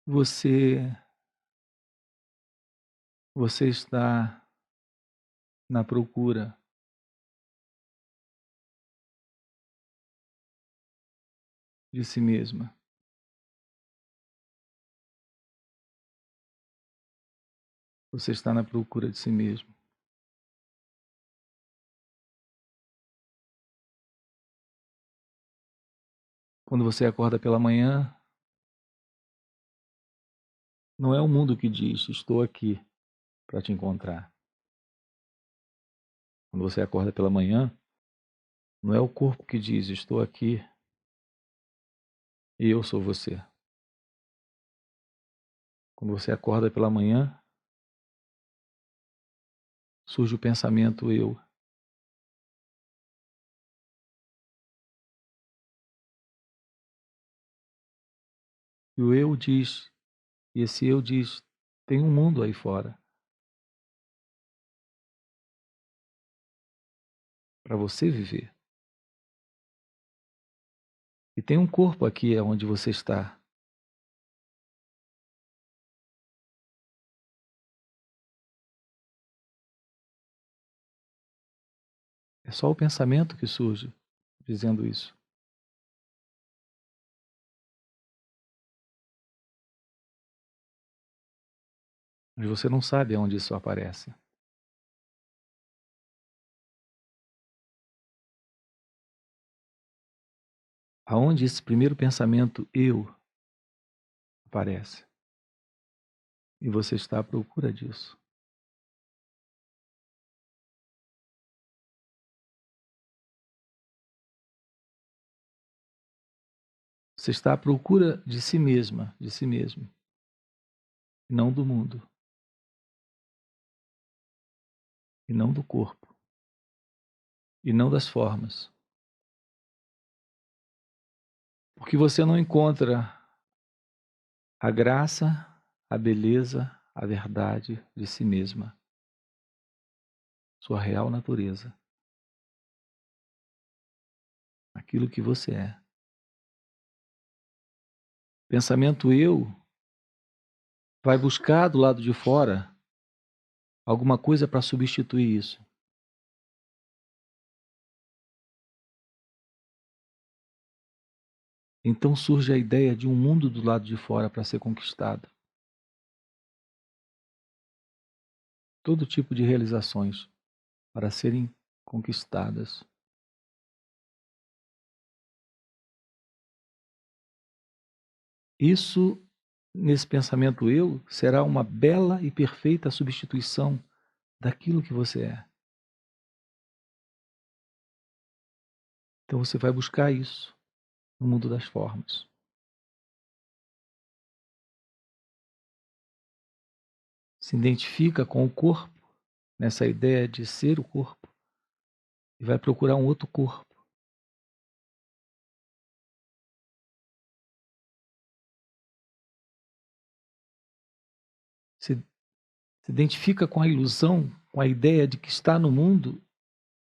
Você você está na procura de si mesma. Você está na procura de si mesmo. Quando você acorda pela manhã, não é o mundo que diz: "Estou aqui para te encontrar". Quando você acorda pela manhã, não é o corpo que diz: "Estou aqui e eu sou você". Quando você acorda pela manhã, surge o pensamento eu. E o eu diz, e esse eu diz: "Tem um mundo aí fora para você viver. E tem um corpo aqui aonde você está". É só o pensamento que surge dizendo isso. Mas você não sabe aonde isso aparece. Aonde esse primeiro pensamento "eu" aparece. E você está à procura disso. Você está à procura de si mesma, de si mesmo, e não do mundo, e não do corpo, e não das formas. Porque você não encontra a graça, a beleza, a verdade de si mesma, sua real natureza, aquilo que você é. Pensamento "eu" vai buscar do lado de fora alguma coisa para substituir isso. Então surge a ideia de um mundo do lado de fora para ser conquistado. Todo tipo de realizações para serem conquistadas. Isso, nesse pensamento "eu", será uma bela e perfeita substituição daquilo que você é. Então você vai buscar isso no mundo das formas. Se identifica com o corpo, nessa ideia de ser o corpo, e vai procurar um outro corpo. Se se identifica com a ilusão, com a ideia de que está no mundo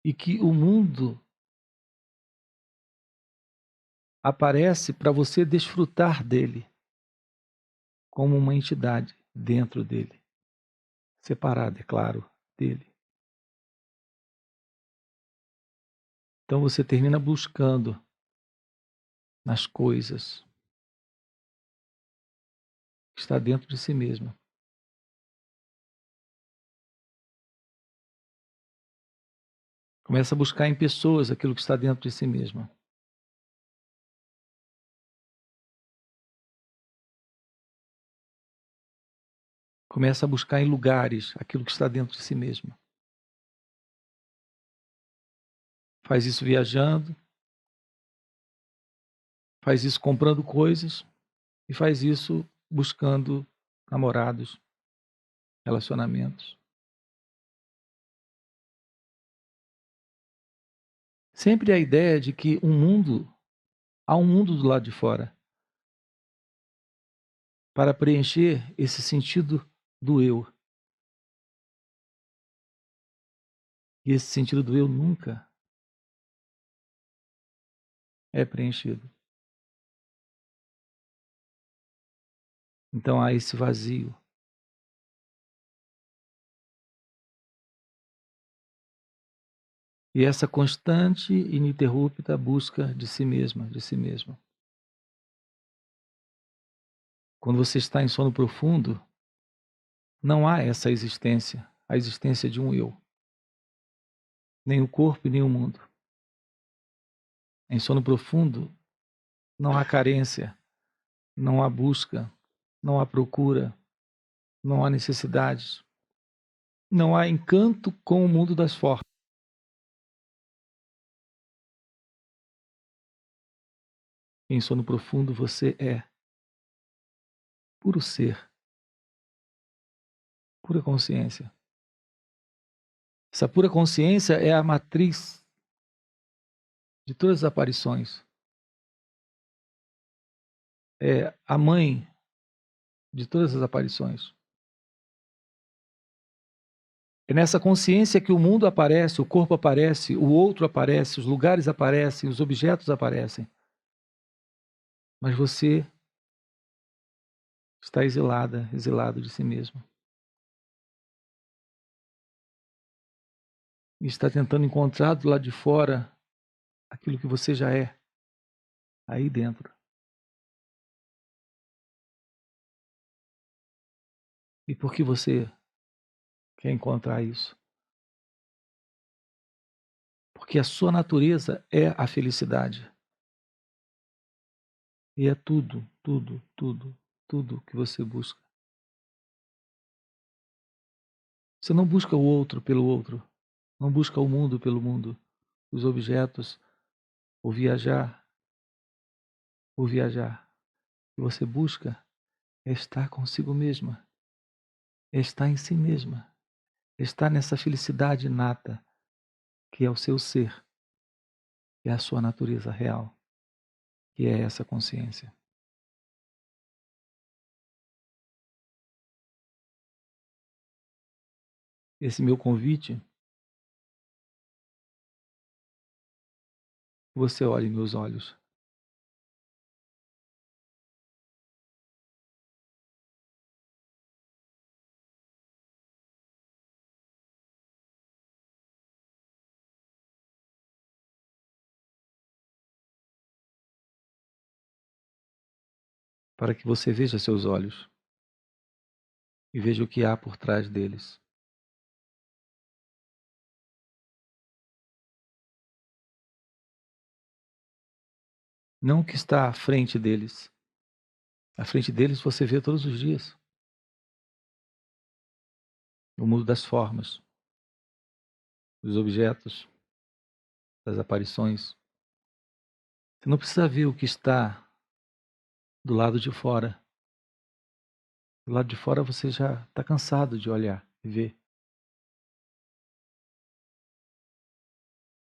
e que o mundo aparece para você desfrutar dele, como uma entidade dentro dele, separada, é claro, dele. Então você termina buscando nas coisas que está dentro de si mesmo. Começa a buscar em pessoas aquilo que está dentro de si mesma. Começa a buscar em lugares aquilo que está dentro de si mesma. Faz isso viajando, faz isso comprando coisas e faz isso buscando namorados, relacionamentos. Sempre a ideia de que há um mundo do lado de fora para preencher esse sentido do eu. E esse sentido do eu nunca é preenchido. Então há esse vazio. E essa constante e ininterrupta busca de si mesma, de si mesmo. Quando você está em sono profundo, não há essa existência, a existência de um eu. Nem o corpo e nem o mundo. Em sono profundo, não há carência, não há busca, não há procura, não há necessidades, não há encanto com o mundo das formas. Em sono profundo você é puro ser, pura consciência. Essa pura consciência é a matriz de todas as aparições. É a mãe de todas as aparições. É nessa consciência que o mundo aparece, o corpo aparece, o outro aparece, os lugares aparecem, os objetos aparecem. Mas você está exilada, exilado de si mesmo. E está tentando encontrar do lado de fora aquilo que você já é, aí dentro. E por que você quer encontrar isso? Porque a sua natureza é a felicidade. E é tudo, tudo, tudo, tudo que você busca. Você não busca o outro pelo outro. Não busca o mundo pelo mundo. Os objetos, o viajar, o viajar. O que você busca é estar consigo mesma. É estar em si mesma. É estar nessa felicidade inata, que é o seu ser, que é a sua natureza real, que é essa consciência. Esse meu convite, você olhe em meus olhos. Para que você veja seus olhos e veja o que há por trás deles. Não o que está à frente deles. À frente deles você vê todos os dias. O mundo das formas, dos objetos, das aparições. Você não precisa ver o que está do lado de fora. Do lado de fora você já está cansado de olhar e ver.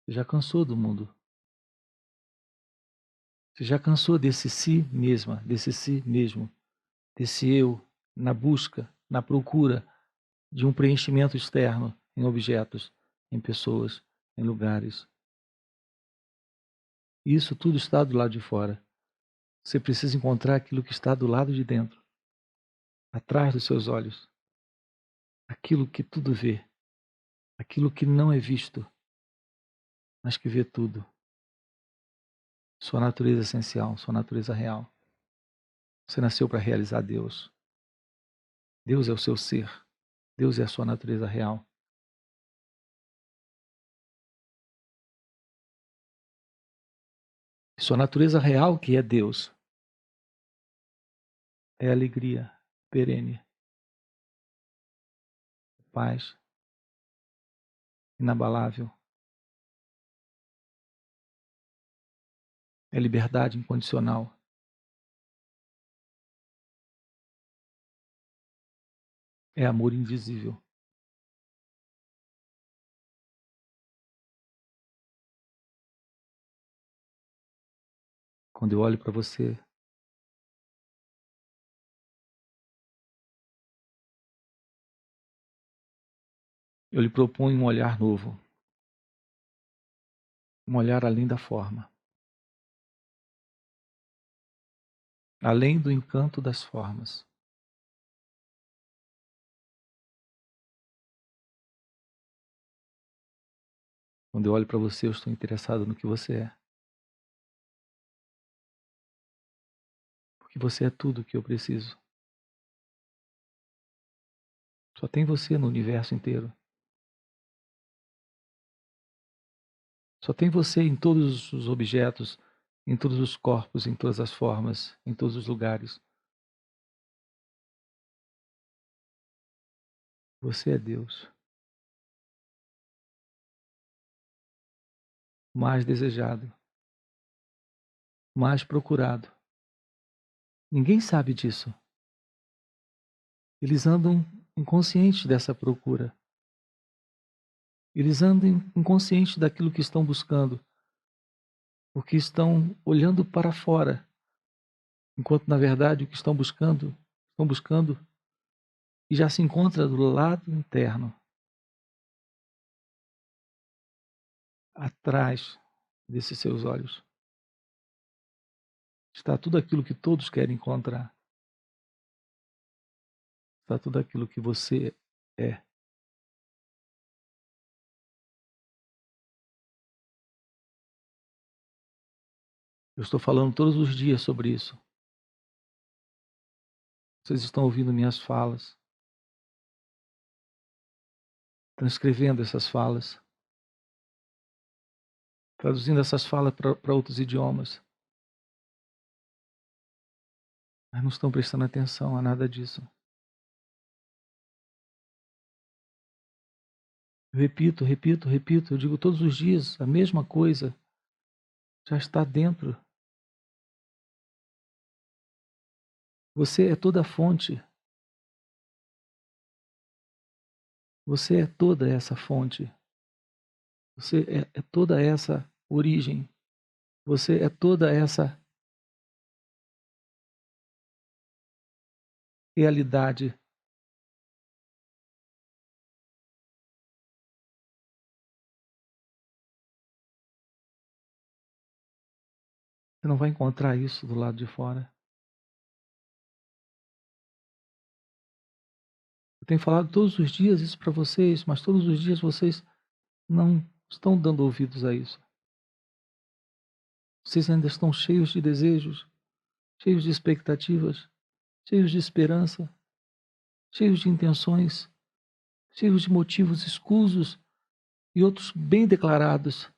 Você já cansou do mundo. Você já cansou desse si mesma, desse si mesmo, desse eu na busca, na procura de um preenchimento externo em objetos, em pessoas, em lugares. Isso tudo está do lado de fora. Você precisa encontrar aquilo que está do lado de dentro, atrás dos seus olhos. Aquilo que tudo vê, aquilo que não é visto, mas que vê tudo. Sua natureza essencial, sua natureza real. Você nasceu para realizar Deus. Deus é o seu ser. Deus é a sua natureza real. Sua natureza real, que é Deus, é alegria perene, paz inabalável, é liberdade incondicional, é amor invisível. Quando eu olho para você, eu lhe proponho um olhar novo, um olhar além da forma, além do encanto das formas. Quando eu olho para você, eu estou interessado no que você é. Porque você é tudo o que eu preciso. Só tem você no universo inteiro. Só tem você em todos os objetos, em todos os corpos, em todas as formas, em todos os lugares. Você é Deus. O mais desejado, o mais procurado. Ninguém sabe disso. Eles andam inconscientes dessa procura. Eles andam inconscientes daquilo que estão buscando, porque estão olhando para fora, enquanto na verdade o que estão buscando e já se encontra do lado interno, atrás desses seus olhos. Está tudo aquilo que todos querem encontrar. Está tudo aquilo que você é. Eu estou falando todos os dias sobre isso. Vocês estão ouvindo minhas falas, transcrevendo essas falas, traduzindo essas falas para outros idiomas. Mas não estão prestando atenção a nada disso. Eu repito, repito, repito, eu digo todos os dias a mesma coisa. Já está dentro. Você é toda a fonte. Você é toda essa fonte. Você é toda essa origem. Você é toda essa realidade. Você não vai encontrar isso do lado de fora. Eu tenho falado todos os dias isso para vocês, mas todos os dias vocês não estão dando ouvidos a isso. Vocês ainda estão cheios de desejos, cheios de expectativas, cheios de esperança, cheios de intenções, cheios de motivos escusos e outros bem declarados.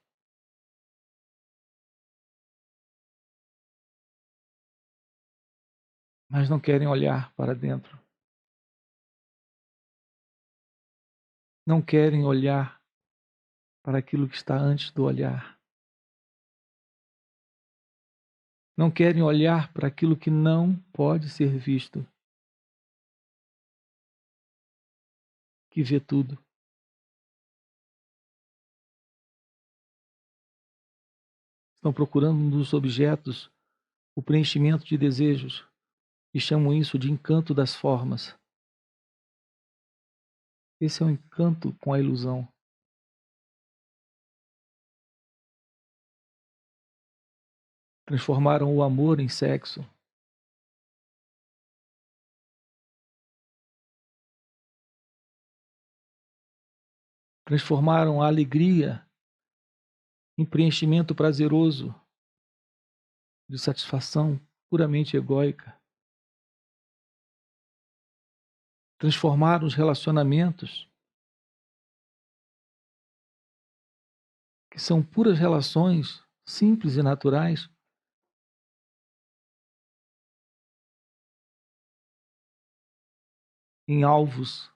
Mas não querem olhar para dentro. Não querem olhar para aquilo que está antes do olhar. Não querem olhar para aquilo que não pode ser visto, que vê tudo. Estão procurando nos objetos o preenchimento de desejos e chamam isso de encanto das formas. Esse é o encanto com a ilusão. Transformaram o amor em sexo. Transformaram a alegria em preenchimento prazeroso, de satisfação puramente egóica. Transformaram os relacionamentos, que são puras relações simples e naturais, em alvos.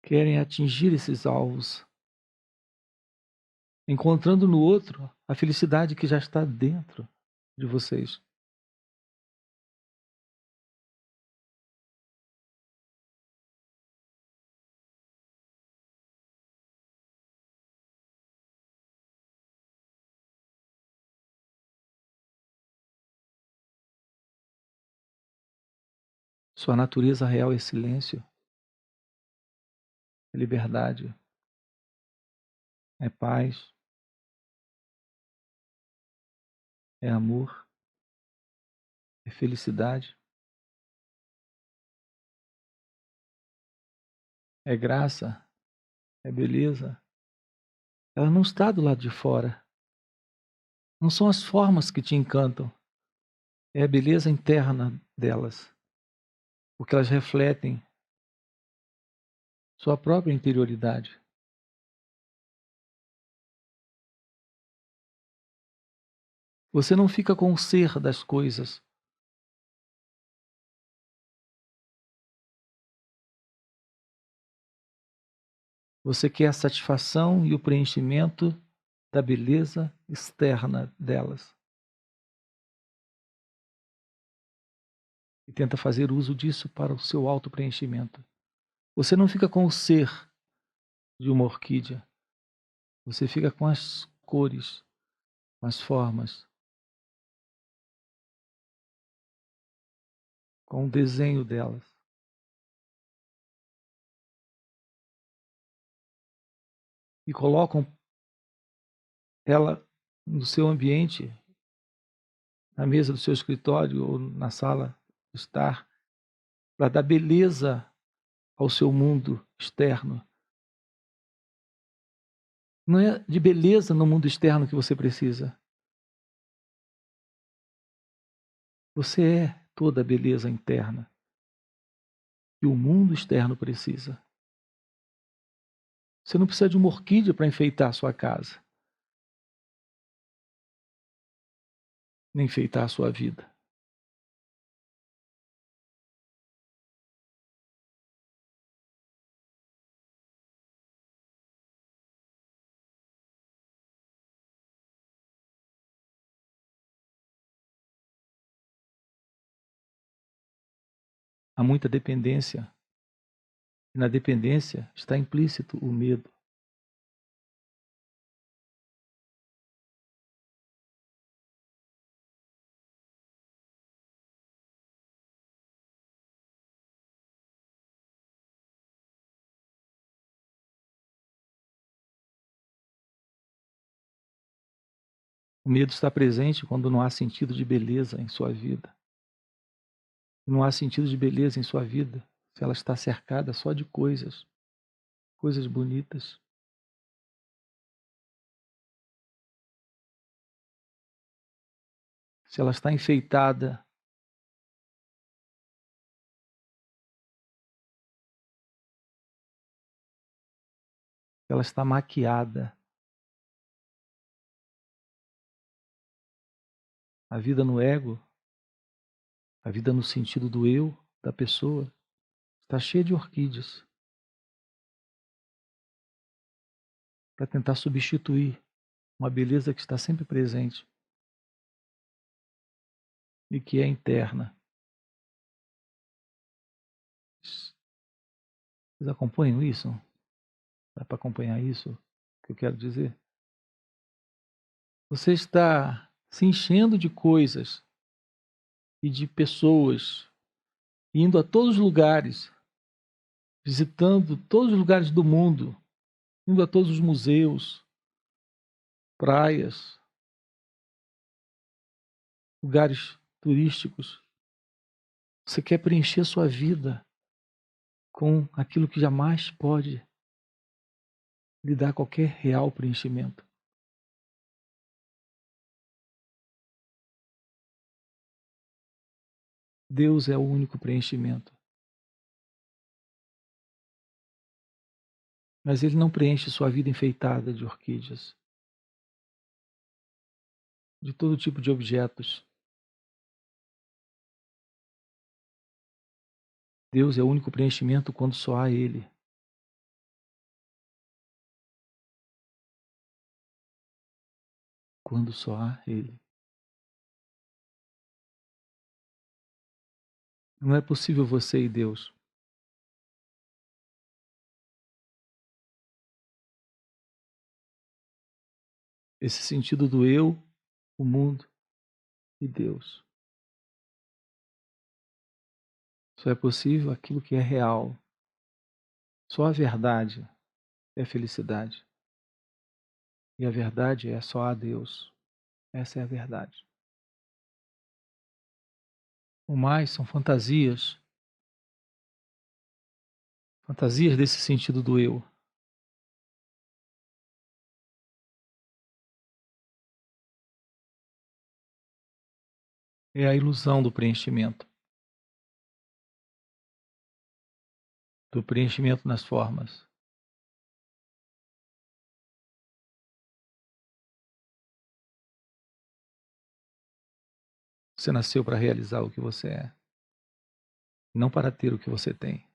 Querem atingir esses alvos, encontrando no outro a felicidade que já está dentro de vocês. Sua natureza real é silêncio, é liberdade, é paz, é amor, é felicidade. é graça, é beleza, ela não está do lado de fora. Não são as formas que te encantam, é a beleza interna delas, porque elas refletem sua própria interioridade. Você não fica com o ser das coisas. Você quer a satisfação e o preenchimento da beleza externa delas. E tenta fazer uso disso para o seu autopreenchimento. Você não fica com o ser de uma orquídea. Você fica com as cores, com as formas, com o desenho delas. E colocam ela no seu ambiente, na mesa do seu escritório ou na sala de estar, para dar beleza ao seu mundo externo. Não é de beleza no mundo externo que você precisa. Você é toda a beleza interna que o mundo externo precisa. Você não precisa de uma orquídea para enfeitar a sua casa, nem enfeitar a sua vida. Há muita dependência, e na dependência está implícito o medo. O medo está presente quando não há sentido de beleza em sua vida. Não há sentido de beleza em sua vida se ela está cercada só de coisas, coisas bonitas. Se ela está enfeitada, se ela está maquiada. A vida no ego, a vida no sentido do eu, da pessoa, está cheia de orquídeas para tentar substituir uma beleza que está sempre presente e que é interna. Vocês acompanham isso? Dá para acompanhar isso que eu quero dizer? Você está se enchendo de coisas e de pessoas, indo a todos os lugares, visitando todos os lugares do mundo, indo a todos os museus, praias, lugares turísticos. Você quer preencher sua vida com aquilo que jamais pode lhe dar qualquer real preenchimento. Deus é o único preenchimento. Mas Ele não preenche sua vida enfeitada de orquídeas, de todo tipo de objetos. Deus é o único preenchimento quando só há Ele. Quando só há Ele. Não é possível você e Deus. Esse sentido do eu, o mundo e Deus. Só é possível aquilo que é real. Só a verdade é felicidade. E a verdade é só a Deus. Essa é a verdade. O mais são fantasias. Fantasias desse sentido do eu. É a ilusão do preenchimento nas formas. Você nasceu para realizar o que você é, não para ter o que você tem.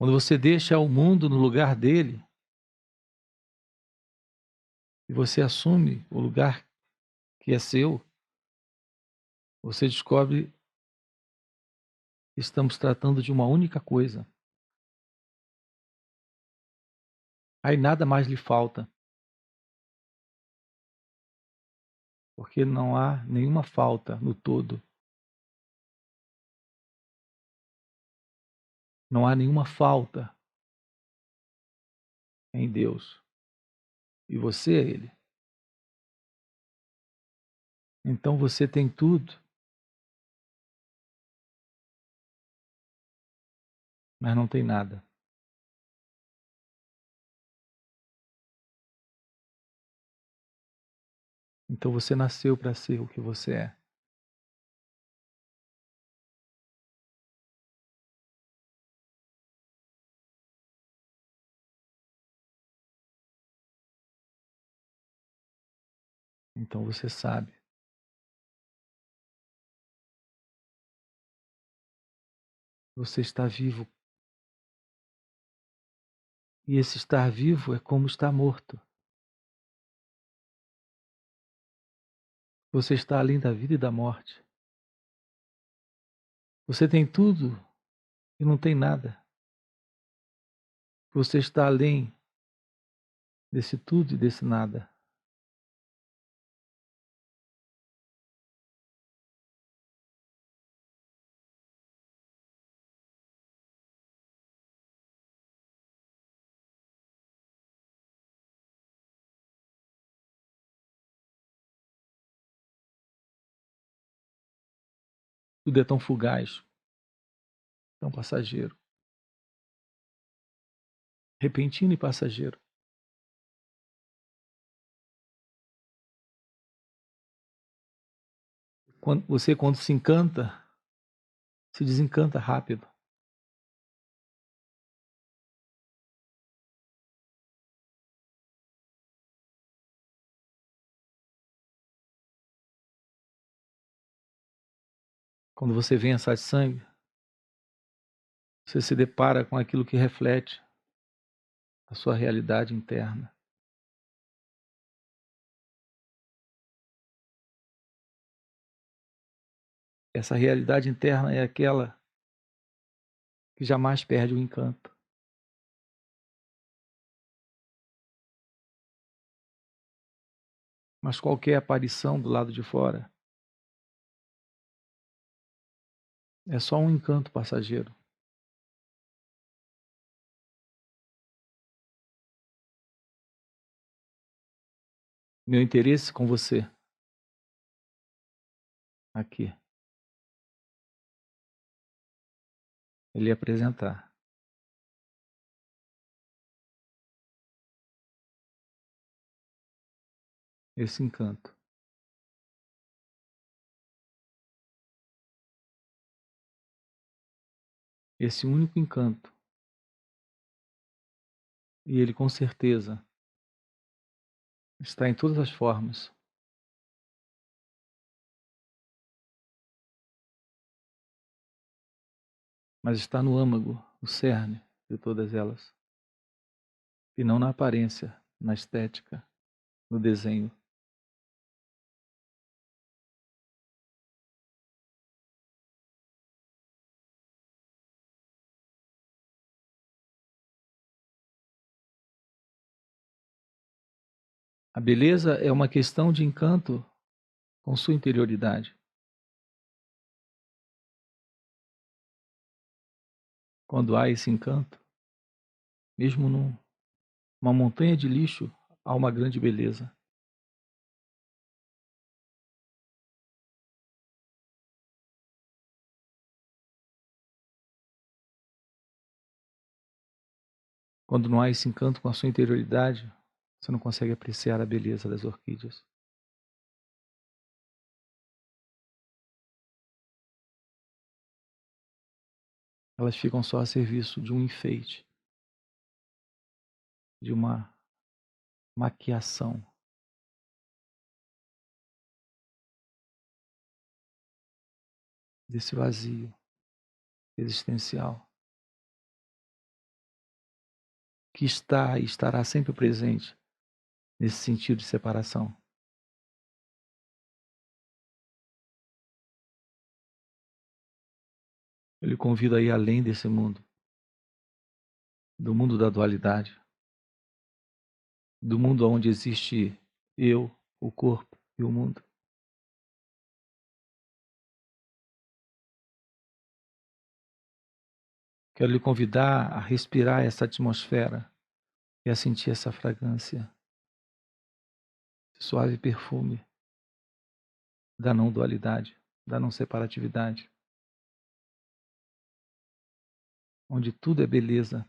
Quando você deixa o mundo no lugar dele e você assume o lugar que é seu, você descobre que estamos tratando de uma única coisa. Aí nada mais lhe falta, porque não há nenhuma falta no todo. Não há nenhuma falta em Deus. E você é Ele. Então você tem tudo, mas não tem nada. Então você nasceu para ser o que você é. Então você sabe. Você está vivo. E esse estar vivo é como estar morto. Você está além da vida e da morte. Você tem tudo e não tem nada. Você está além desse tudo e desse nada. Tudo é tão fugaz, tão passageiro. Repentino e passageiro. Quando se encanta, se desencanta rápido. Quando você vem a satsang, você se depara com aquilo que reflete a sua realidade interna. Essa realidade interna é aquela que jamais perde o encanto. Mas qualquer aparição do lado de fora é só um encanto passageiro. Meu interesse com você aqui é lhe apresentar esse encanto. Esse único encanto. E ele com certeza está em todas as formas. Mas está no âmago, no cerne de todas elas. E não na aparência, na estética, no desenho. A beleza é uma questão de encanto com sua interioridade. Quando há esse encanto, mesmo uma montanha de lixo há uma grande beleza. Quando não há esse encanto com a sua interioridade, você não consegue apreciar a beleza das orquídeas. Elas ficam só a serviço de um enfeite, de uma maquiação, desse vazio existencial que está e estará sempre presente nesse sentido de separação. Eu lhe convido a ir além desse mundo, do mundo da dualidade, do mundo onde existe eu, o corpo e o mundo. Quero lhe convidar a respirar essa atmosfera e a sentir essa fragrância, esse suave perfume da não dualidade, da não separatividade, onde tudo é beleza,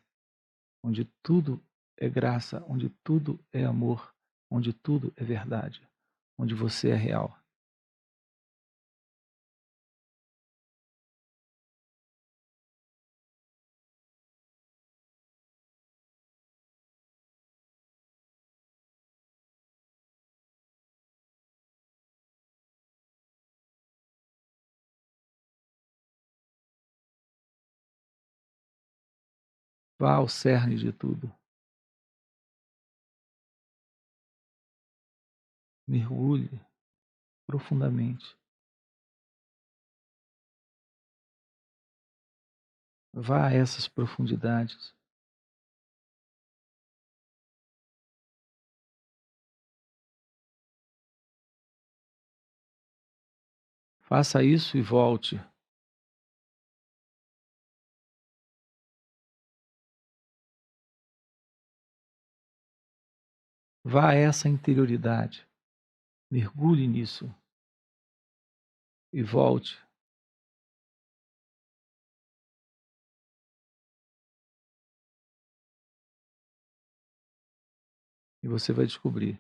onde tudo é graça, onde tudo é amor, onde tudo é verdade, onde você é real. Vá ao cerne de tudo. Mergulhe profundamente. Vá a essas profundidades. Faça isso e volte. Vá a essa interioridade. Mergulhe nisso e volte. E você vai descobrir.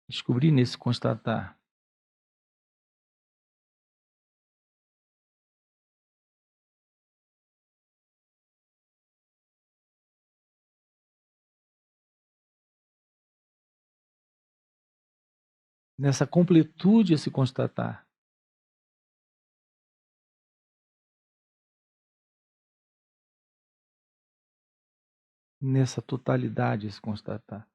Descobrir nesse constatar. Nessa completude a se constatar. Nessa totalidade a se constatar.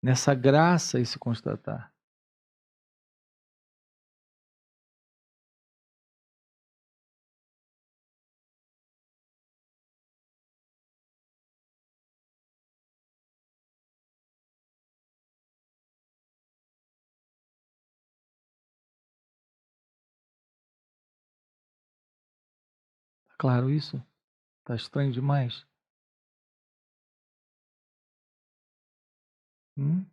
Nessa graça a se constatar. Tá claro isso? Tá estranho demais? Hum?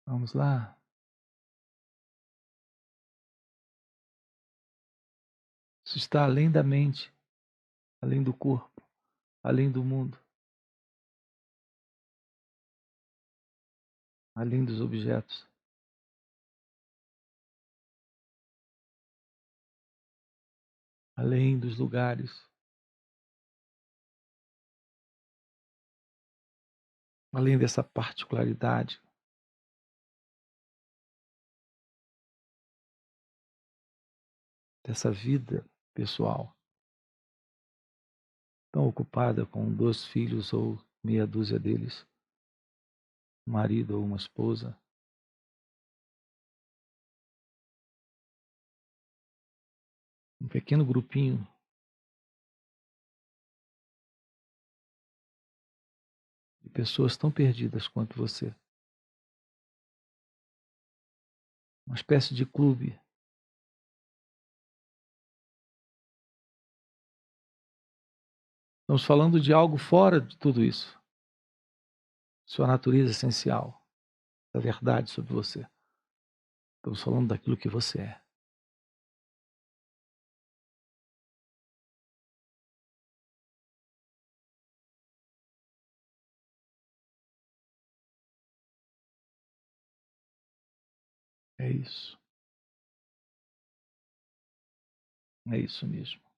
Vamos lá? Isso está além da mente, além do corpo, além do mundo, além dos objetos, além dos lugares, além dessa particularidade, dessa vida pessoal, tão ocupada com 2 filhos ou meia dúzia deles, um marido ou uma esposa, um pequeno grupinho de pessoas tão perdidas quanto você. Uma espécie de clube. Estamos falando de algo fora de tudo isso. Sua natureza essencial, da verdade sobre você. Estamos falando daquilo que você é. É isso. É isso mesmo.